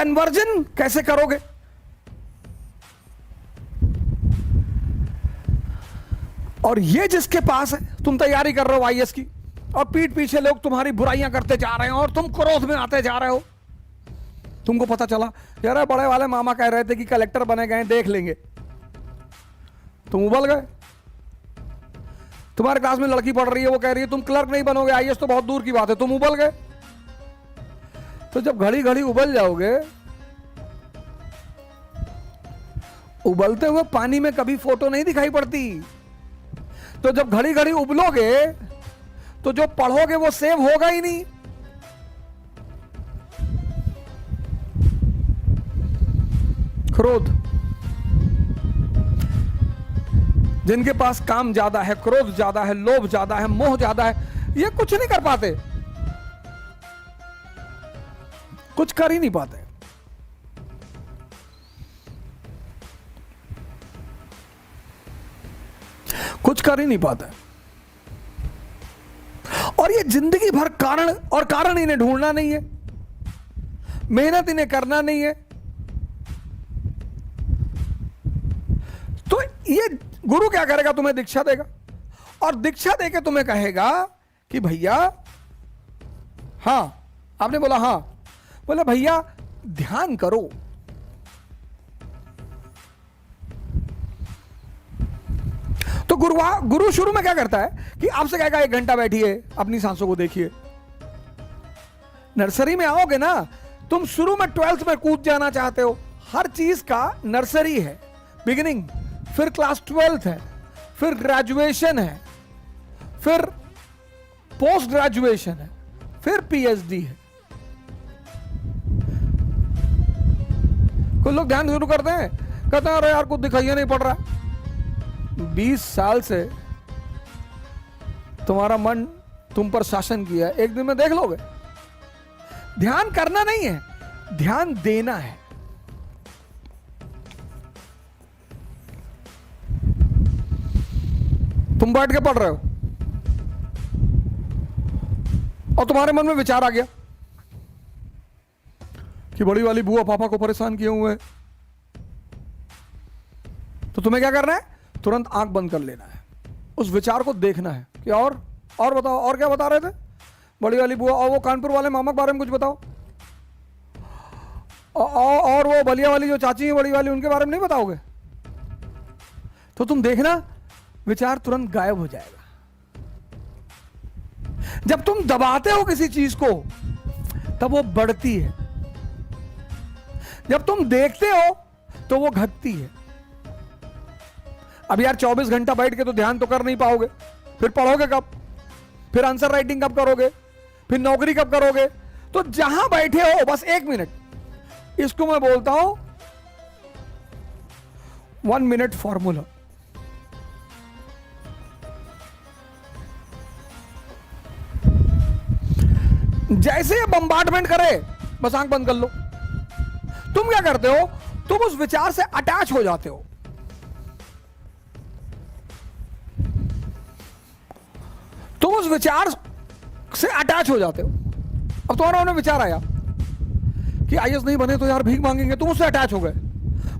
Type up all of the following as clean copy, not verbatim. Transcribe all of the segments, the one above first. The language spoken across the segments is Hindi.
कन्वर्जन कैसे करोगे? और ये जिसके पास है, तुम तैयारी कर रहे हो आईएएस की, और पीठ पीछे लोग तुम्हारी बुराइयां करते जा रहे हैं और तुम क्रोध में आते जा रहे हो। तुमको पता चला यार बड़े वाले मामा कह रहे थे कि कलेक्टर बने गए, देख लेंगे, तुम उबल गए। तुम्हारे क्लास में लड़की पढ़ रही है, वो कह रही है तुम क्लर्क नहीं बनोगे, आईएएस तो बहुत दूर की बात है, तुम उबल गए। तो जब घड़ी घड़ी उबल जाओगे, उबलते हुए पानी में कभी फोटो नहीं दिखाई पड़ती। तो जब घड़ी घड़ी उबलोगे तो जो पढ़ोगे वो सेव होगा ही नहीं। क्रोध, जिनके पास काम ज्यादा है, क्रोध ज्यादा है, लोभ ज्यादा है, मोह ज्यादा है, ये कुछ नहीं कर पाते, कुछ कर ही नहीं पाते। कुछ कर ही नहीं पाता। और ये जिंदगी भर कारण, और कारण इन्हें ढूंढना नहीं है, मेहनत इन्हें करना नहीं है। तो ये गुरु क्या करेगा? तुम्हें दीक्षा देगा, और दीक्षा देके तुम्हें कहेगा कि भैया, हां, आपने बोला हां, बोले भैया ध्यान करो। तो गुरु शुरू में क्या करता है कि आपसे कहेगा 1 घंटा बैठिए, अपनी सांसों को देखिए। नर्सरी में आओगे ना, तुम शुरू में 12th में कूद जाना चाहते हो। हर चीज का नर्सरी है, बिगिनिंग, फिर क्लास 12th है, फिर ग्रेजुएशन है, फिर पोस्ट ग्रेजुएशन है, फिर पीएचडी है। कुछ लोग ध्यान शुरू करते हैं, कहते हैं अरे यार कुछ दिखाई नहीं पड़ रहा। 20 साल से तुम्हारा मन तुम पर शासन किया है, एक दिन में देख लोगे। ध्यान करना नहीं है, ध्यान देना है। तुम बैठ के पढ़ रहे हो और तुम्हारे मन में विचार आ गया कि बड़ी वाली बुआ पापा को परेशान किए हुए हैं, तो तुम्हें क्या करना है? तुरंत आंख बंद कर लेना है, उस विचार को देखना है कि और बताओ, और क्या बता रहे थे बड़ी वाली बुआ, और वो कानपुर वाले मामा के बारे में कुछ बताओ, और वो बलिया वाली जो चाची है बड़ी वाली, उनके बारे में नहीं बताओगे? तो तुम देखना विचार तुरंत गायब हो जाएगा। जब तुम दबाते हो किसी चीज को तब वो बढ़ती है, जब तुम देखते हो तो वो घटती है। अब यार 24 घंटा बैठ के तो ध्यान तो कर नहीं पाओगे, फिर पढ़ोगे कब? फिर आंसर राइटिंग कब करोगे? फिर नौकरी कब करोगे? तो जहां बैठे हो बस 1 मिनट, इसको मैं बोलता हूं 1 मिनट फॉर्मूला। जैसे ये बम्बार्डमेंट करे बस आंख बंद कर लो। तुम क्या करते हो? तुम उस विचार से अटैच हो जाते हो। तुम उस विचार से अटैच हो जाते हो। अब तुम्हारा उन्हें विचार आया कि आईएएस नहीं बने तो यार भीख मांगेंगे, तुम उससे अटैच हो गए,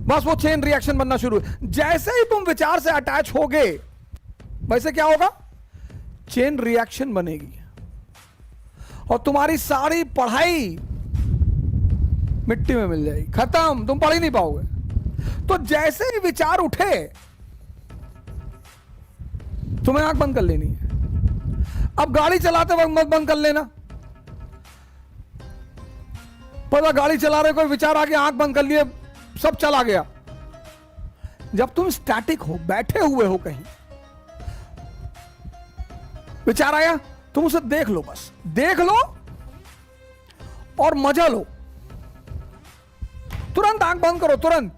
बस वो चेन रिएक्शन बनना शुरू है। जैसे ही तुम विचार से अटैच होगे वैसे क्या होगा? चेन रिएक्शन बनेगी और तुम्हारी सारी पढ़ाई मिट्टी में मिल जाएगी, खत्म, तुम पढ़ ही नहीं पाओगे। तो जैसे ही विचार उठे तुम्हें आंख बंद कर लेनी है। अब गाड़ी चलाते वक्त मत बंद कर लेना, पता गाड़ी चला रहे कोई विचार आ गया, आंख बंद कर लिए, सब चला गया। जब तुम स्टैटिक हो, बैठे हुए हो कहीं, विचार आया, तुम उसे देख लो, बस देख लो और मजा लो। तुरंत आंख बंद करो, तुरंत।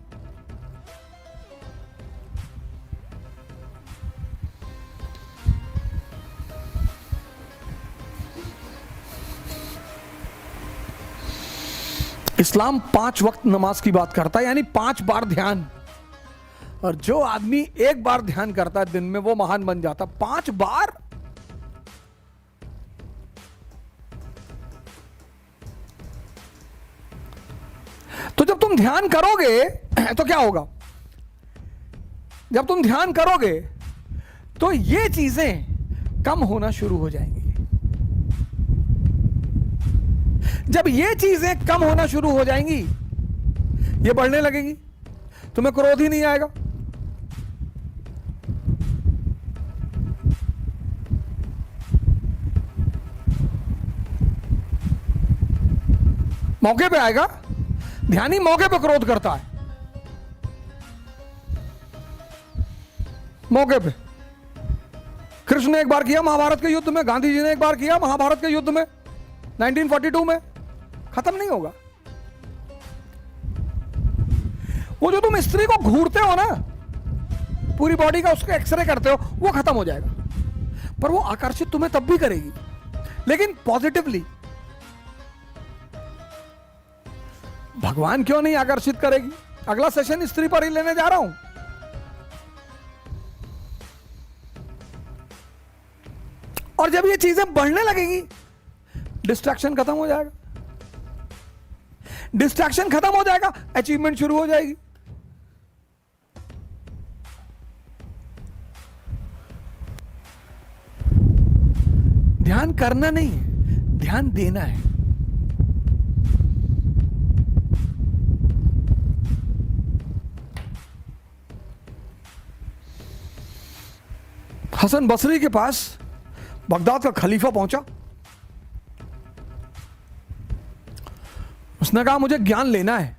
इस्लाम 5 वक्त नमाज की बात करता है, यानी 5 बार ध्यान। और जो आदमी 1 बार ध्यान करता है दिन में वो महान बन जाता। 5 बार? तो जब तुम ध्यान करोगे तो क्या होगा? जब तुम ध्यान करोगे तो ये चीजें कम होना शुरू हो जाएंगी। जब ये चीजें कम होना शुरू हो जाएंगी, ये बढ़ने लगेंगी, तुम्हें क्रोध ही नहीं आएगा। मौके पे आएगा। ध्यानी मौके पे क्रोध करता है, मौके पे। कृष्ण ने एक बार किया महाभारत के युद्ध में, गांधी जी ने एक बार किया महाभारत के युद्ध में 1942 में, खत्म नहीं होगा। वो जो तुम स्त्री को घूरते हो ना, पूरी बॉडी का उसका एक्सरे करते हो, वो खत्म हो जाएगा। पर वो आकर्षित तुम्हें तब भी करेगी, लेकिन पॉजिटिवली। भगवान क्यों नहीं आकर्षित करेगी? अगला सेशन स्त्री पर ही लेने जा रहा हूं। और जब ये चीजें बढ़ने लगेंगी, डिस्ट्रैक्शन खत्म हो जाएगा। डिस्ट्रैक्शन खत्म हो जाएगा, अचीवमेंट शुरू हो जाएगी। ध्यान करना नहीं है, ध्यान देना है। हसन बसरी के पास बगदाद का खलीफा पहुंचा। उसने कहा मुझे ज्ञान लेना है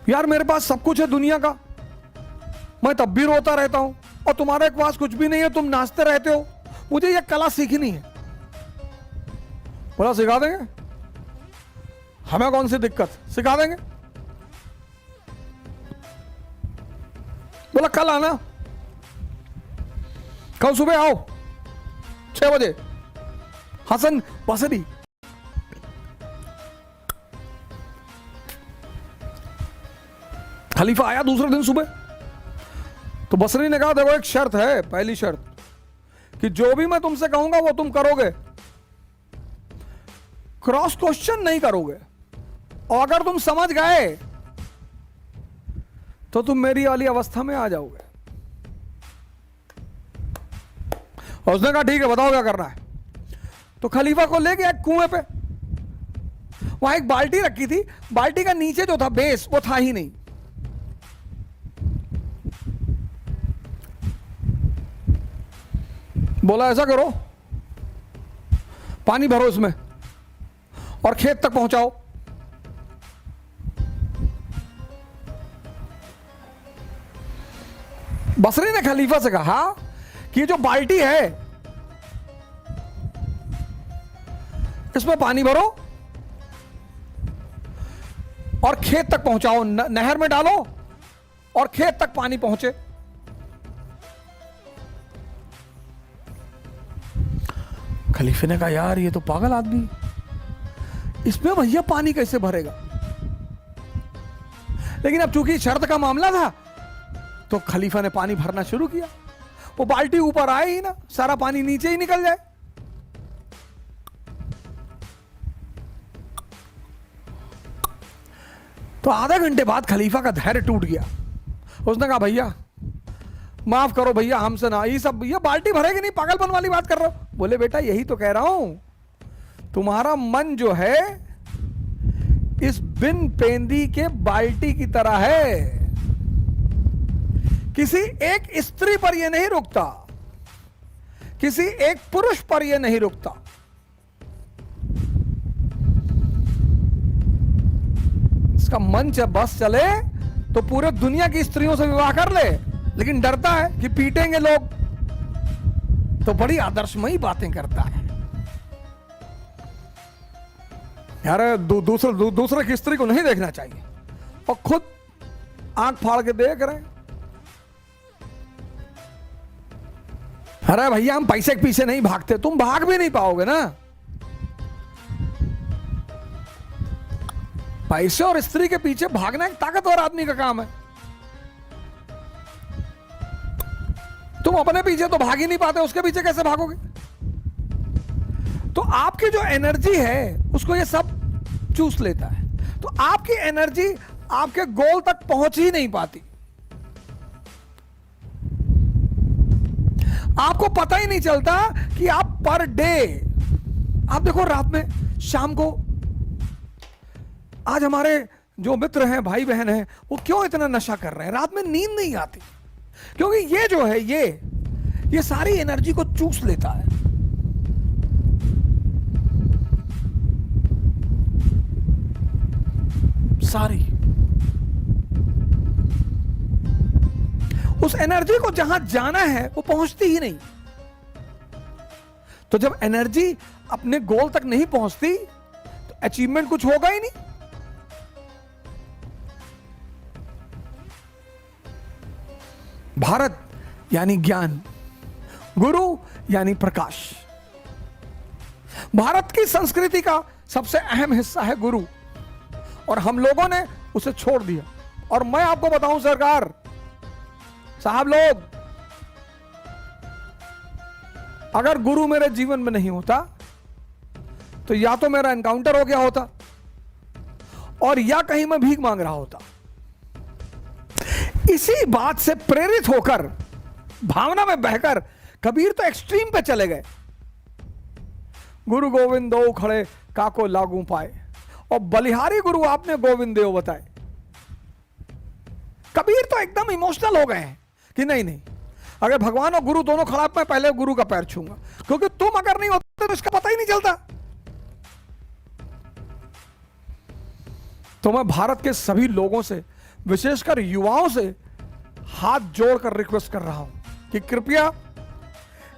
यार, मेरे पास सब कुछ है दुनिया का, मैं तब भी रोता रहता हूं, और तुम्हारे पास कुछ भी नहीं है, तुम नाचते रहते हो, मुझे यह कला सीखनी है। बोला सिखा देंगे, हमें कौन सी दिक्कत, सिखा देंगे। बोला कल आना, कल सुबह आओ 6 बजे। हसन बसरी खलीफा आया दूसरे दिन सुबह। तो बसरी ने कहा देखो एक शर्त है, पहली शर्त कि जो भी मैं तुमसे कहूंगा वो तुम करोगे, क्रॉस क्वेश्चन नहीं करोगे, और अगर तुम समझ गए तो तुम मेरी वाली अवस्था में आ जाओगे। और उसने कहा ठीक है बताओ क्या करना है। तो खलीफा को ले गया एक कुएं पे, वहां एक बाल्टी रखी थी, बाल्टी का नीचे जो था बेस वो था ही नहीं। बोला ऐसा करो, पानी भरो इसमें और खेत तक पहुंचाओ। बसरी ने खलीफा से कहा कि ये जो बाल्टी है इसमें पानी भरो और खेत तक पहुंचाओ, नहर में डालो और खेत तक पानी पहुंचे। खलीफे ने कहा यार ये तो पागल आदमी, इसमें भैया पानी कैसे भरेगा। लेकिन अब चूंकि शर्त का मामला था तो खलीफा ने पानी भरना शुरू किया। वो बाल्टी ऊपर आए ही ना, सारा पानी नीचे ही निकल जाए। तो आधा घंटे बाद खलीफा का धैर्य टूट गया। उसने कहा भैया माफ करो भैया, हमसे ना, ये सब ये बाल्टी भरेगी नहीं, पागलपन वाली बात कर रहे हो। बोले बेटा यही तो कह रहा हूं, तुम्हारा मन जो है इस बिन पेंदी के बाल्टी की तरह है, किसी एक स्त्री पर यह नहीं रुकता, किसी एक पुरुष पर यह नहीं रुकता। इसका मन जब बस चले तो पूरे दुनिया की स्त्रियों से विवाह कर ले, लेकिन डरता है कि पीटेंगे लोग, तो बड़ी आदर्शमयी बातें करता है यार। दूसरे की स्त्री को नहीं देखना चाहिए और खुद आंख फाड़ के देख रहे हैं। अरे भैया हम पैसे के पीछे नहीं भागते, तुम भाग भी नहीं पाओगे ना। पैसे और स्त्री के पीछे भागना एक ताकतवर आदमी का काम है। तुम अपने पीछे तो भाग ही नहीं पाते, उसके पीछे कैसे भागोगे। तो आपकी जो एनर्जी है उसको ये सब चूस लेता है, तो आपकी एनर्जी आपके गोल तक पहुंच ही नहीं पाती। आपको पता ही नहीं चलता कि आप पर डे, आप देखो रात में, शाम को, आज हमारे जो मित्र हैं, भाई बहन हैं, वो क्यों इतना नशा कर रहे हैं? रात में नींद नहीं आती, क्योंकि ये जो है ये सारी एनर्जी को चूस लेता है। सारी उस एनर्जी को जहां जाना है वो पहुंचती ही नहीं। तो जब एनर्जी अपने गोल तक नहीं पहुंचती तो अचीवमेंट कुछ होगा ही नहीं। भारत यानी ज्ञान, गुरु यानी प्रकाश। भारत की संस्कृति का सबसे अहम हिस्सा है गुरु, और हम लोगों ने उसे छोड़ दिया। और मैं आपको बताऊं सरकार साहब लोग, अगर गुरु मेरे जीवन में नहीं होता तो या तो मेरा एनकाउंटर हो गया होता, और या कहीं मैं भीख मांग रहा होता। इसी बात से प्रेरित होकर, भावना में बहकर कबीर तो एक्सट्रीम पे चले गए। गुरु गोविंद दो खड़े काको लागू पाए, और बलिहारी गुरु आपने गोविंद देव बताए। कबीर तो एकदम इमोशनल हो गए हैं कि नहीं नहीं, अगर भगवान और गुरु दोनों खड़ा, मैं पहले गुरु का पैर छूंगा, क्योंकि तुम अगर नहीं होते तो इसका पता ही नहीं चलता। तो मैं भारत के सभी लोगों से, विशेषकर युवाओं से हाथ जोड़कर रिक्वेस्ट कर रहा हूं कि कृपया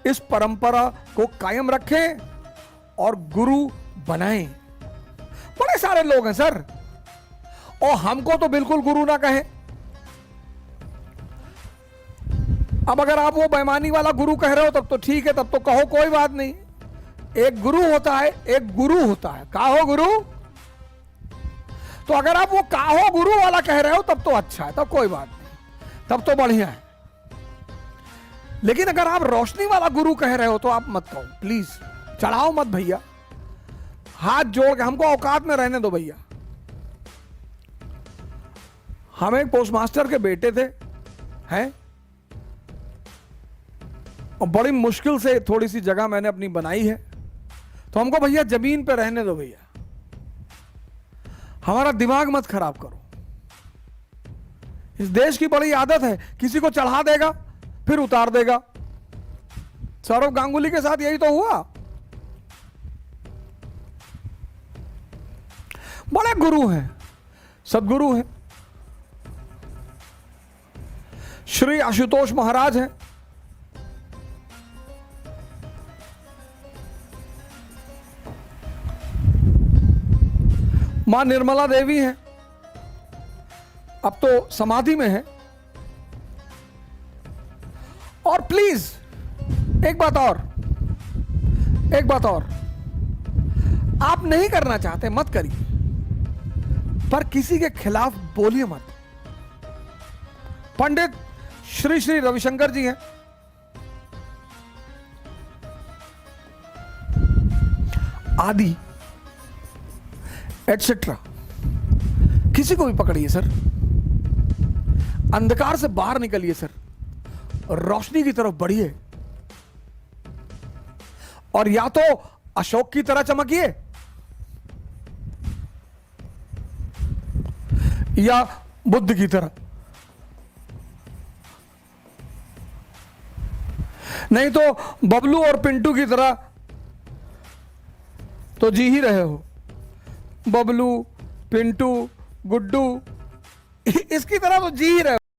इस परंपरा को कायम रखें और गुरु बनाएं। बड़े सारे लोग हैं सर, और हमको तो बिल्कुल गुरु ना कहें। अब अगर आप वो बेईमानी वाला गुरु कह रहे हो तब तो ठीक है, तब तो कहो, कोई बात नहीं। एक गुरु होता है, एक गुरु होता है। काहो गुरु? तो अगर आप वो काहो गुरु वाला कह रहे हो तब तो अच्छा है, तब कोई बात नहीं, तब तो बढ़िया है। लेकिन अगर आप रोशनी वाला गुरु कह रहे हो तो आप मत कहो, प्लीज चढ़ाओ मत भैया, हाथ जोड़ के हमको औकात में रहने दो भैया। हम एक पोस्टमास्टर के बेटे थे, हैं, और बड़ी मुश्किल से थोड़ी सी जगह मैंने अपनी बनाई है, तो हमको भैया जमीन पे रहने दो भैया, हमारा दिमाग मत खराब करो। इस देश की बड़ी आदत है, किसी को चढ़ा देगा फिर उतार देगा। सौरव गांगुली के साथ यही तो हुआ। बड़े गुरु हैं, सदगुरु हैं, श्री आशुतोष महाराज हैं, मां निर्मला देवी हैं, अब तो समाधि में है। और प्लीज एक बात और, आप नहीं करना चाहते मत करिए, पर किसी के खिलाफ बोलिए मत। पंडित श्री श्री रविशंकर जी हैं, आदि एटसेट्रा, किसी को भी पकड़िए सर, अंधकार से बाहर निकलिए सर, रोशनी की तरफ बढ़िए, और या तो अशोक की तरह चमकिए या बुद्ध की तरह, नहीं तो बबलू और पिंटू की तरह तो जी ही रहे हो। बबलू, पिंटू, गुड्डू, इसकी तरह तो जी ही रहे हो।